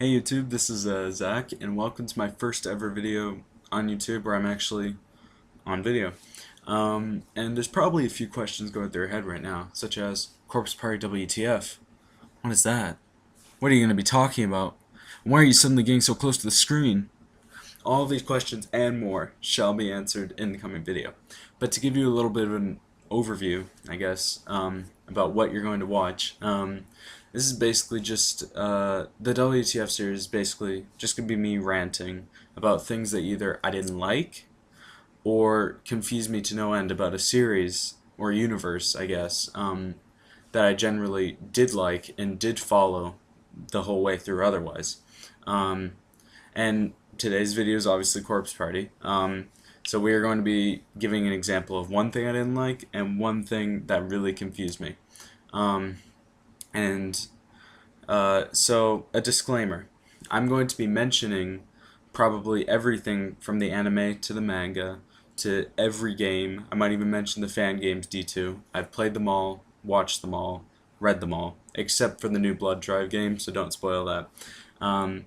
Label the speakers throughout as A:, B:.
A: Hey YouTube, this is Zach, and welcome to my first ever video on YouTube where I'm actually on video. And there's probably a few questions going through your head right now, such as Corpse Party WTF. What is that? What are you going to be talking about? Why are you suddenly getting so close to the screen? All of these questions and more shall be answered in the coming video. But to give you a little bit of an overview, I guess, about what you're going to watch, this is basically just the WTF series is basically just going to be me ranting about things that either I didn't like or confused me to no end about a series or universe, I guess, that I generally did like and did follow the whole way through otherwise. Um, and today's video is obviously Corpse Party. So we are going to be giving an example of one thing I didn't like and one thing that really confused me. Um, and so a disclaimer. I'm going to be mentioning probably everything from the anime to the manga to every game. I might even mention the fan games D2. I've played them all, watched them all, read them all, except for the new Blood Drive game, so don't spoil that. Um,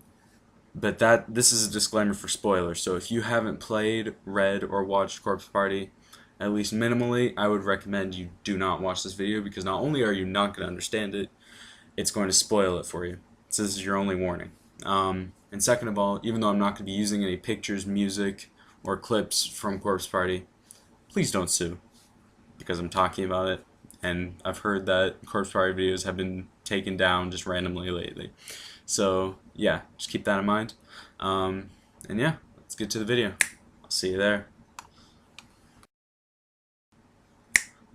A: but this is a disclaimer for spoilers. So if you haven't played, read, or watched Corpse Party, at least minimally, I would recommend you do not watch this video because not only are you not going to understand it, it's going to spoil it for you. So this is your only warning. And second of all, even though I'm not going to be using any pictures, music, or clips from Corpse Party, please don't sue because I'm talking about it. And I've heard that Corpse Party videos have been taken down just randomly lately. So yeah, just keep that in mind. And yeah, let's get to the video. I'll see you there.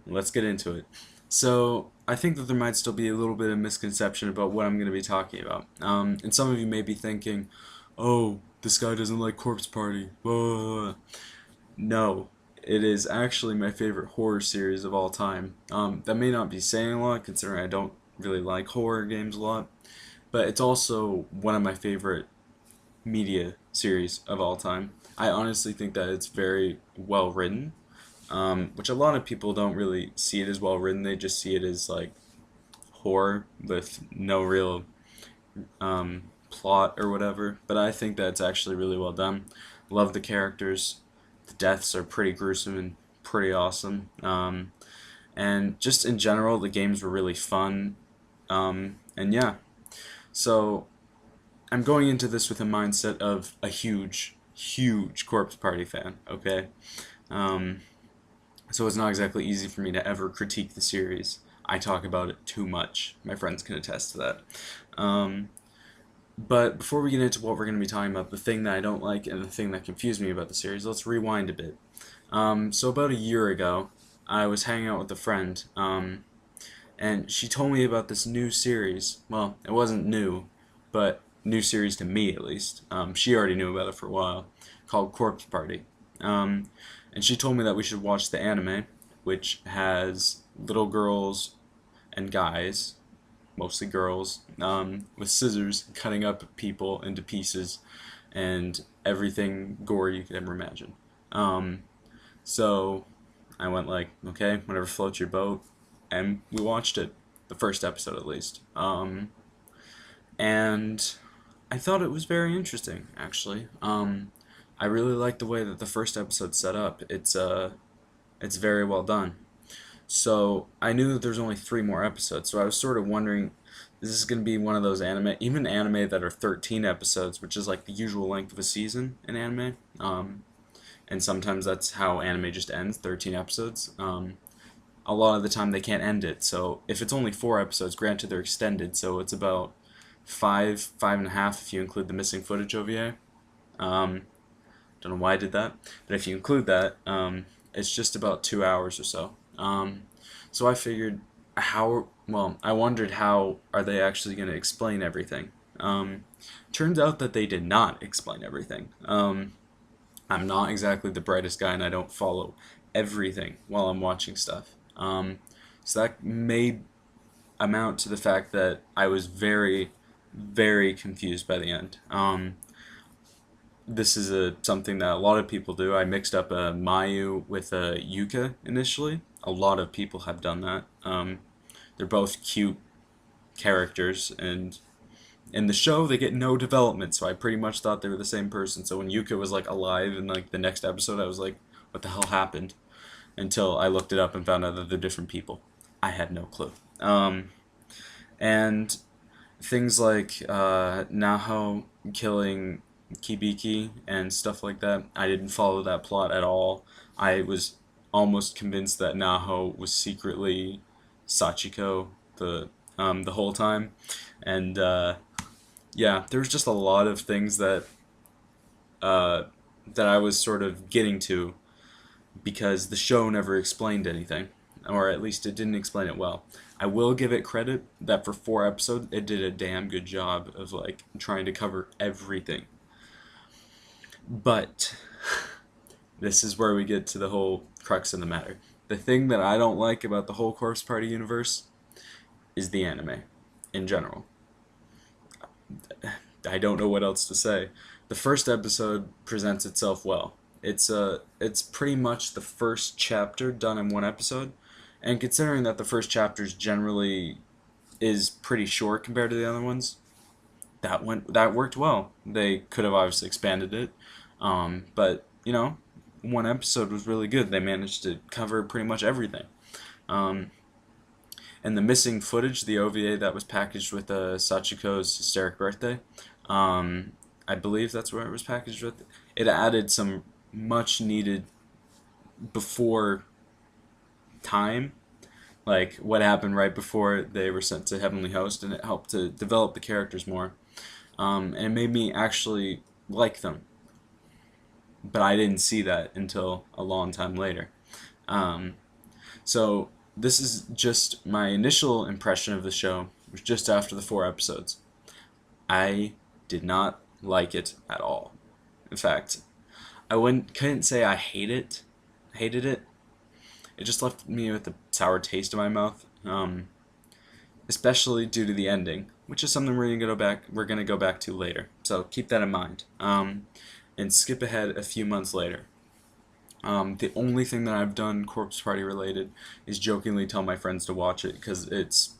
A: Let's get into it. So I think that there might still be a little bit of misconception about what I'm going to be talking about. And some of you may be thinking, oh, this guy doesn't like Corpse Party. No, it is actually my favorite horror series of all time. That may not be saying a lot considering I don't really like horror games a lot, but it's also one of my favorite media series of all time. I honestly think that it's very well written, which a lot of people don't really see it as well written. They just see it as like horror with no real plot or whatever. But I think that it's actually really well done. Love the characters. The deaths are pretty gruesome and pretty awesome. And just in general, the games were really fun. And yeah, so I'm going into this with a mindset of a huge, huge Corpse Party fan, okay? Um, so it's not exactly easy for me to ever critique the series. I talk about it too much. My friends can attest to that. But before we get into what we're going to be talking about, the thing that I don't like and the thing that confused me about the series, let's rewind a bit. So about a year ago, I was hanging out with a friend, and she told me about this new series. Well, it wasn't new, but new series to me at least. She already knew about it for a while, called Corpse Party. And she told me that we should watch the anime, which has little girls and guys, mostly girls, with scissors cutting up people into pieces and everything gory you could ever imagine. So I went like, okay, whatever floats your boat, and we watched it, the first episode at least. And I thought it was very interesting, actually. I really like the way that the first episode set up. It's very well done. So I knew that there's only 3 more episodes, so I was sort of wondering, is this going to be one of those even anime that are 13 episodes, which is like the usual length of a season in anime. And sometimes that's how anime just ends, 13 episodes. A lot of the time they can't end it, so if it's only 4 episodes, granted they're extended, so it's about 5.5 if you include the missing footage OVA. Don't know why I did that, but if you include that, it's just about 2 hours or so. So I figured, I wondered how are they actually going to explain everything. Turns out that they did not explain everything. I'm not exactly the brightest guy, and I don't follow everything while I'm watching stuff. So that may amount to the fact that I was very, very confused by the end. This is something that a lot of people do. I mixed up a Mayu with a Yuka initially. A lot of people have done that. They're both cute characters, and In the show, they get no development, so I pretty much thought they were the same person. So when Yuka was like alive in like the next episode, I was like, "What the hell happened?" Until I looked it up and found out that they're different people. I had no clue. And things like Naho killing Kibiki and stuff like that, I didn't follow that plot at all. I was almost convinced that Naho was secretly Sachiko the whole time, and yeah, there was just a lot of things uh, that I was sort of getting to because the show never explained anything, or at least it didn't explain it well. I will give it credit that for 4 episodes, it did a damn good job of like trying to cover everything. But this is where we get to the whole crux of the matter. The thing that I don't like about the whole Corpse Party universe is the anime in general. I don't know what else to say. The first episode presents itself well. It's pretty much the first chapter done in 1 episode, and considering that the first chapters generally is pretty short compared to the other ones, that worked well. They could have obviously expanded it, but you know, 1 episode was really good. They managed to cover pretty much everything. Um, and the missing footage, the OVA that was packaged with Sachiko's hysteric birthday, I believe that's where it was packaged with. It added some much needed before time, like what happened right before they were sent to Heavenly Host, and it helped to develop the characters more. And it made me actually like them. But I didn't see that until a long time later. Um, so this is just my initial impression of the show, which was just after the 4 episodes. I did not like it at all. In fact, couldn't say I hated it. It just left me with a sour taste in my mouth, especially due to the ending, which is something we're gonna go back to later. So keep that in mind. And skip ahead a few months later. The only thing that I've done Corpse Party related is jokingly tell my friends to watch it because it's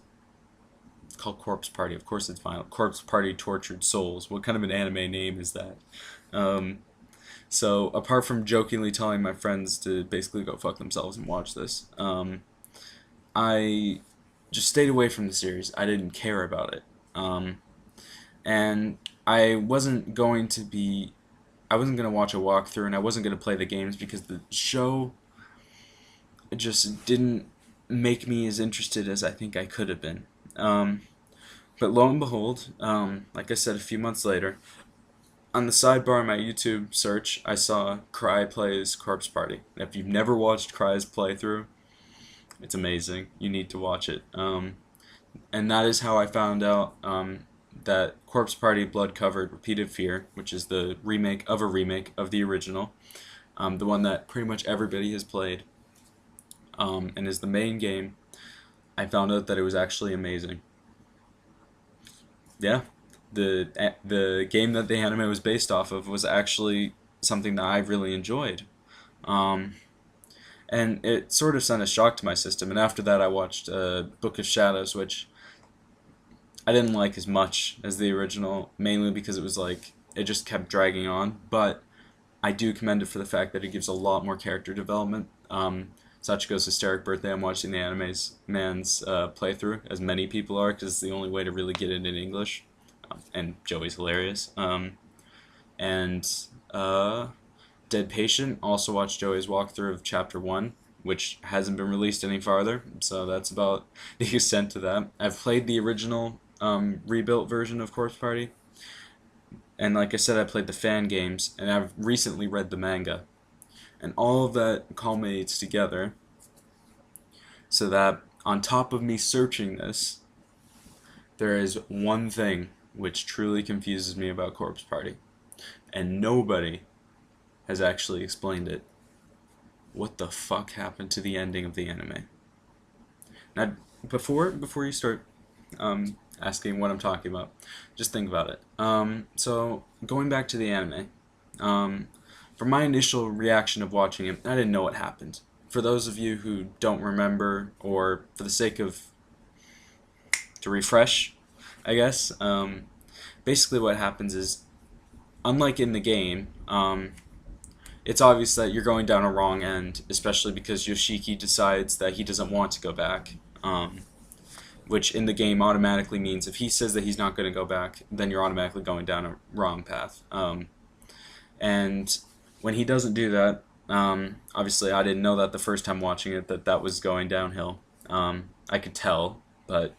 A: called Corpse Party. Of course it's violent. Corpse Party Tortured Souls. What kind of an anime name is that? So apart from jokingly telling my friends to basically go fuck themselves and watch this, I just stayed away from the series. I didn't care about it. And I wasn't going to watch a walkthrough, and I wasn't going to play the games because the show just didn't make me as interested as I think I could have been. But lo and behold, like I said, a few months later, on the sidebar of my YouTube search, I saw Cry Plays Corpse Party. If you've never watched Cry's playthrough, it's amazing. You need to watch it. And that is how I found out that Corpse Party Blood Covered Repeated Fear, which is the remake of a remake of the original, the one that pretty much everybody has played, and is the main game. I found out that it was actually amazing. Yeah, the game that the anime was based off of was actually something that I really enjoyed. And it sort of sent a shock to my system. And after that, I watched Book of Shadows, which I didn't like as much as the original, mainly because it was like it just kept dragging on. But I do commend it for the fact that it gives a lot more character development. Sachiko's hysteric birthday, I'm watching the anime's man's playthrough, as many people are, because it's the only way to really get it in English. And Joey's hilarious. And Dead Patient, also watched Joey's walkthrough of Chapter 1, which hasn't been released any farther, so that's about the extent to that. I've played the original rebuilt version of Corpse Party, and like I said, I played the fan games, and I've recently read the manga. And all of that culminates together so that on top of me searching this, there is one thing which truly confuses me about Corpse Party, and nobody has actually explained it. What the fuck happened to the ending of the anime? Now, before you start asking what I'm talking about, just think about it. So, going back to the anime, from my initial reaction of watching it, I didn't know what happened. For those of you who don't remember, or for the sake of to refresh, I guess, basically what happens is, unlike in the game, it's obvious that you're going down a wrong end, especially because Yoshiki decides that he doesn't want to go back. Which in the game automatically means if he says that he's not going to go back, then you're automatically going down a wrong path. And when he doesn't do that, obviously I didn't know that the first time watching it, that was going downhill. I could tell, but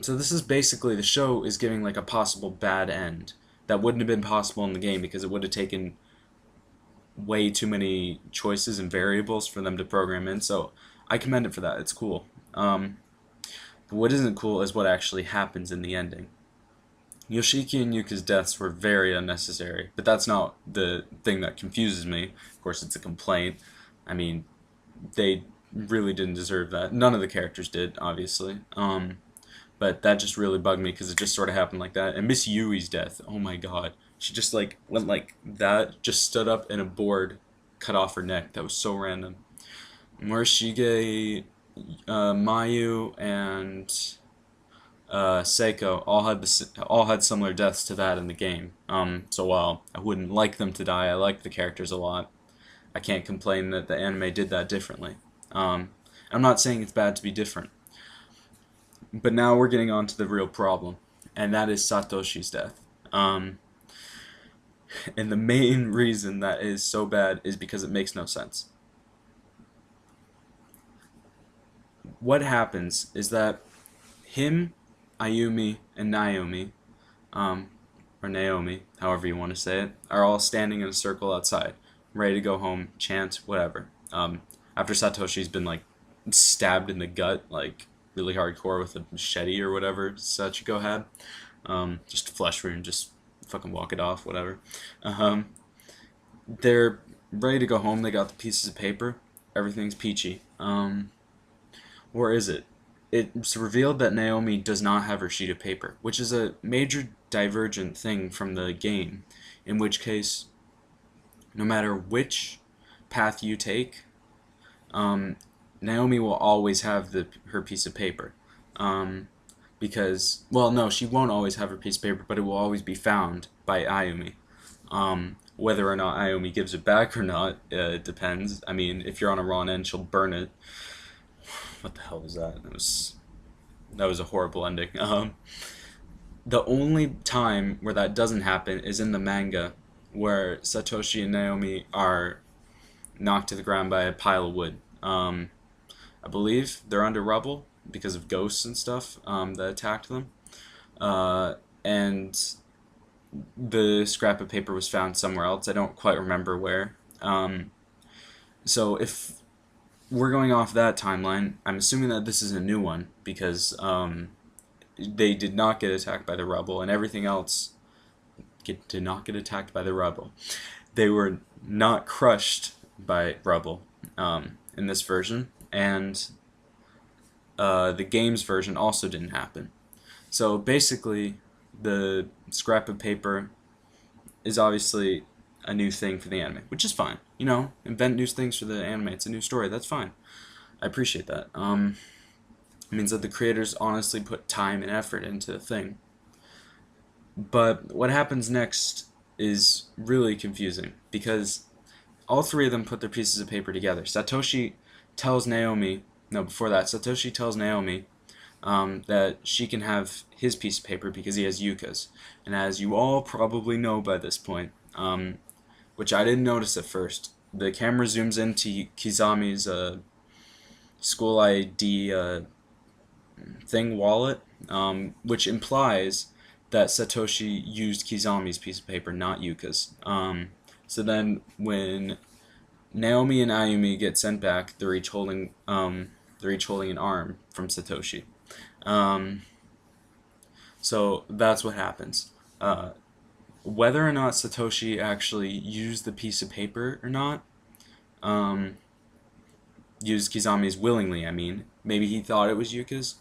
A: so this is basically, the show is giving like a possible bad end that wouldn't have been possible in the game because it would have taken way too many choices and variables for them to program in. So I commend it for that. It's cool. But what isn't cool is what actually happens in the ending. Yoshiki and Yuka's deaths were very unnecessary, but that's not the thing that confuses me. Of course, it's a complaint. I mean, they really didn't deserve that. None of the characters did, obviously. But that just really bugged me because it just sort of happened like that. And Miss Yui's death, oh my god. She just like went like that, just stood up and a board cut off her neck. That was so random. Morishige, Mayu, and Seiko all had similar deaths to that in the game. So while I wouldn't like them to die, I like the characters a lot. I can't complain that the anime did that differently. I'm not saying it's bad to be different. But now we're getting on to the real problem, and that is Satoshi's death. And the main reason that is so bad is because it makes no sense. What happens is that him, Ayumi, and Naomi, or Naomi, however you want to say it, are all standing in a circle outside, ready to go home, chant, whatever. After Satoshi's been like stabbed in the gut, like really hardcore with a machete or whatever Sachiko had, just a flesh wound, just fucking walk it off, whatever. They're ready to go home. They got the pieces of paper. Everything's peachy. Or is it? It's revealed that Naomi does not have her sheet of paper, which is a major divergent thing from the game, in which case, no matter which path you take, Naomi will always have her piece of paper. Because, well, no, she won't always have her piece of paper, but it will always be found by Ayumi. Whether or not Ayumi gives it back or not, it depends. I mean, if you're on a wrong end, she'll burn it. What the hell was that? That was a horrible ending. The only time where that doesn't happen is in the manga, where Satoshi and Naomi are knocked to the ground by a pile of wood. I believe they're under rubble because of ghosts and stuff that attacked them. And the scrap of paper was found somewhere else. I don't quite remember where. So if we're going off that timeline, I'm assuming that this is a new one because they did not get attacked by the rubble, and everything else did not get attacked by the rubble. They were not crushed by rubble in this version, and the game's version also didn't happen. So basically, the scrap of paper is obviously a new thing for the anime, which is fine. You know, invent new things for the anime. It's a new story. That's fine. I appreciate that. It means that the creators honestly put time and effort into the thing. But what happens next is really confusing because all three of them put their pieces of paper together. Satoshi tells Naomi, no, before that, Satoshi tells Naomi that she can have his piece of paper because he has Yuka's. And as you all probably know by this point, which I didn't notice at first, the camera zooms into Kizami's school ID thing wallet, which implies that Satoshi used Kizami's piece of paper, not Yuka's. So then when Naomi and Ayumi get sent back, they're each holding an arm from Satoshi. So that's what happens. Whether or not Satoshi actually used the piece of paper or not, used Kizami's willingly, I mean. Maybe he thought it was Yuka's,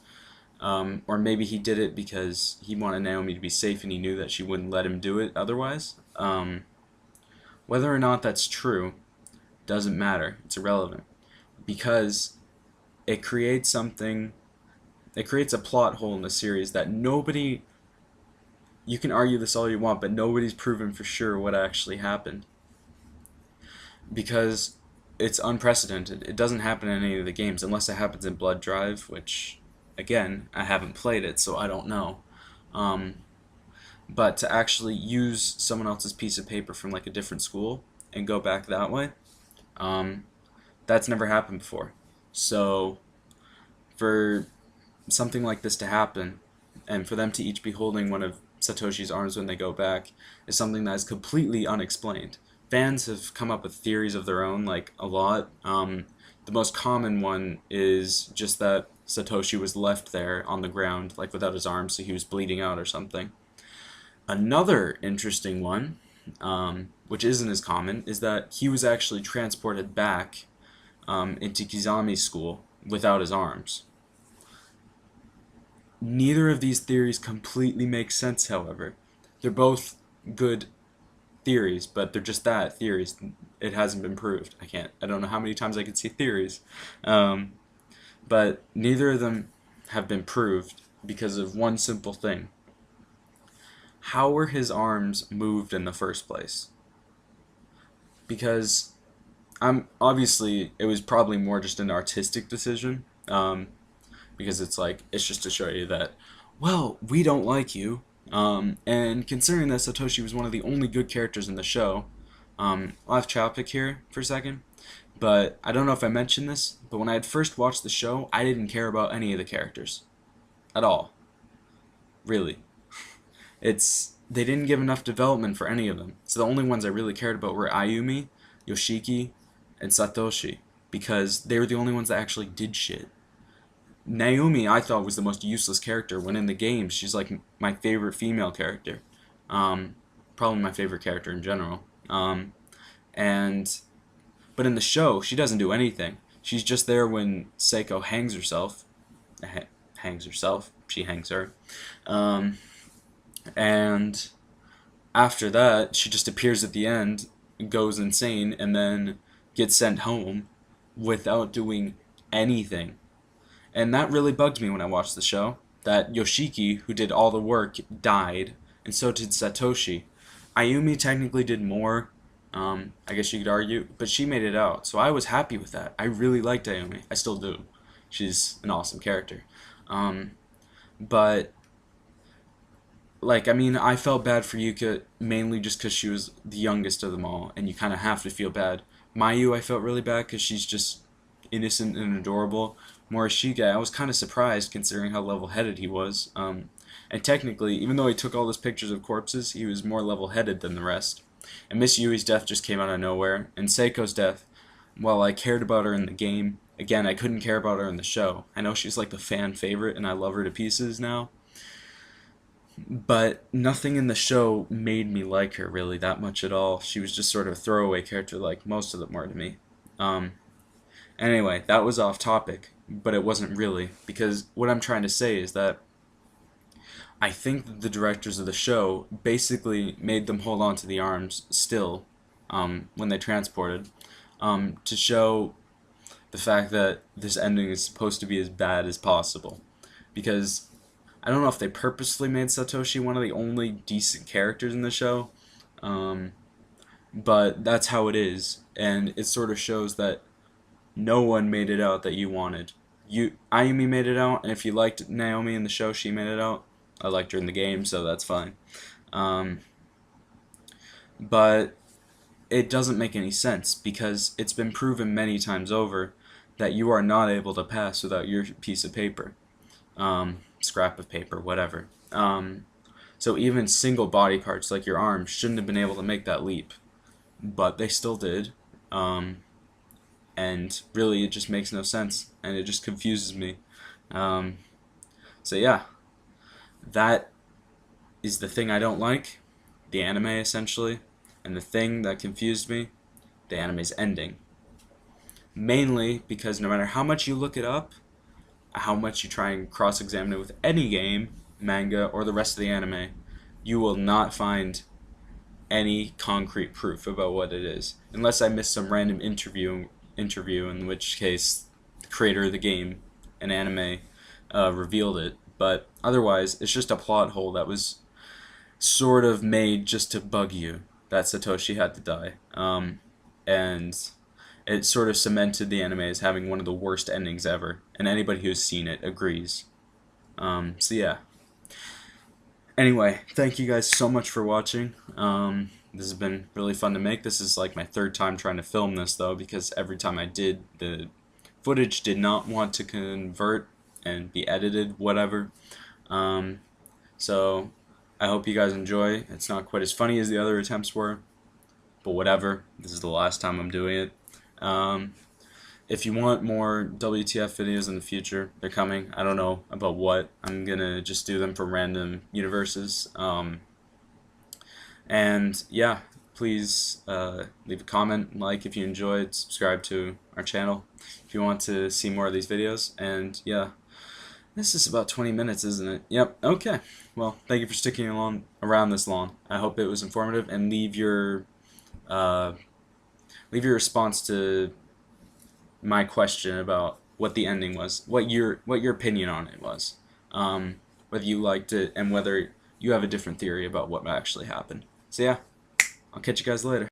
A: or maybe he did it because he wanted Naomi to be safe and he knew that she wouldn't let him do it otherwise. Whether or not that's true doesn't matter. It's irrelevant. Because it creates a plot hole in the series that nobody you can argue this all you want, but nobody's proven for sure what actually happened. Because it's unprecedented. It doesn't happen in any of the games unless it happens in Blood Drive, which, again, I haven't played it, so I don't know. Um, but to actually use someone else's piece of paper from like a different school and go back that way, um, that's never happened before. So for something like this to happen, and for them to each be holding one of Satoshi's arms when they go back, is something that is completely unexplained. Fans have come up with theories of their own, like a lot. The most common one is just that Satoshi was left there on the ground, like without his arms, so he was bleeding out or something. Another interesting one, which isn't as common, is that he was actually transported back into Kizami's school without his arms. Neither of these theories completely make sense, however. They're both good theories, but they're just that, theories. It hasn't been proved. I don't know how many times I could say theories. But neither of them have been proved because of one simple thing. How were his arms moved in the first place? Because obviously it was probably more just an artistic decision. Because it's just to show you that, well, we don't like you. And considering that Satoshi was one of the only good characters in the show, off topic here for a second, but I don't know if I mentioned this, but when I had first watched the show, I didn't care about any of the characters. At all. Really. They didn't give enough development for any of them. So the only ones I really cared about were Ayumi, Yoshiki, and Satoshi, because they were the only ones that actually did shit. Naomi, I thought, was the most useless character, when in the game, she's like my favorite female character. Probably my favorite character in general. But in the show, she doesn't do anything. She's just there when Seiko hangs herself. She hangs her. And after that, she just appears at the end, goes insane, and then gets sent home without doing anything. And that really bugged me when I watched the show, that Yoshiki, who did all the work, died, and so did Satoshi. Ayumi technically did more, I guess you could argue, but she made it out, so I was happy with that. I really liked Ayumi. I still do. She's an awesome character. But, I felt bad for Yuka mainly just because she was the youngest of them all, and you kind of have to feel bad. Mayu, I felt really bad because she's just innocent and adorable. Morishige, I was kind of surprised considering how level-headed he was. And technically, even though he took all those pictures of corpses, he was more level-headed than the rest. And Miss Yui's death just came out of nowhere. And Seiko's death, while I cared about her in the game, again, I couldn't care about her in the show. I know she's like the fan favorite, and I love her to pieces now. But nothing in the show made me like her really that much at all. She was just sort of a throwaway character like most of them were to me. Anyway, that was off topic, but it wasn't really, because what I'm trying to say is that I think that the directors of the show basically made them hold on to the arms still when they transported to show the fact that this ending is supposed to be as bad as possible. Because I don't know if they purposely made Satoshi one of the only decent characters in the show, but that's how it is, and it sort of shows that no one made it out that you wanted. Ayumi made it out, and if you liked Naomi in the show, she made it out. I liked her in the game, so that's fine. But it doesn't make any sense, because it's been proven many times over that you are not able to pass without your piece of paper. Scrap of paper, whatever. So even single body parts like your arm shouldn't have been able to make that leap. But they still did. And really, it just makes no sense, and it just confuses me. So yeah, that is the thing I don't like, the anime essentially, and the thing that confused me, the anime's ending. Mainly because no matter how much you look it up, how much you try and cross-examine it with any game, manga, or the rest of the anime, you will not find any concrete proof about what it is, unless I missed some random interview, in which case the creator of the game, an anime, revealed it. But otherwise, it's just a plot hole that was sort of made just to bug you that Satoshi had to die. And it sort of cemented the anime as having one of the worst endings ever, and anybody who's seen it agrees. So yeah. Anyway, thank you guys so much for watching. This has been really fun to make. This is like my third time trying to film this, though, because every time I did, the footage did not want to convert and be edited, whatever. So I hope you guys enjoy. It's not quite as funny as the other attempts were, but whatever. This is the last time I'm doing it. If you want more WTF videos in the future, they're coming. I don't know about what. I'm gonna just do them from random universes. And yeah, please leave a comment, like if you enjoyed, subscribe to our channel if you want to see more of these videos. And yeah, this is about 20 minutes, isn't it? Yep. Okay. Well, thank you for sticking along around this long. I hope it was informative, and leave your response to my question about what the ending was, what your opinion on it was, whether you liked it, and whether you have a different theory about what actually happened. So yeah, I'll catch you guys later.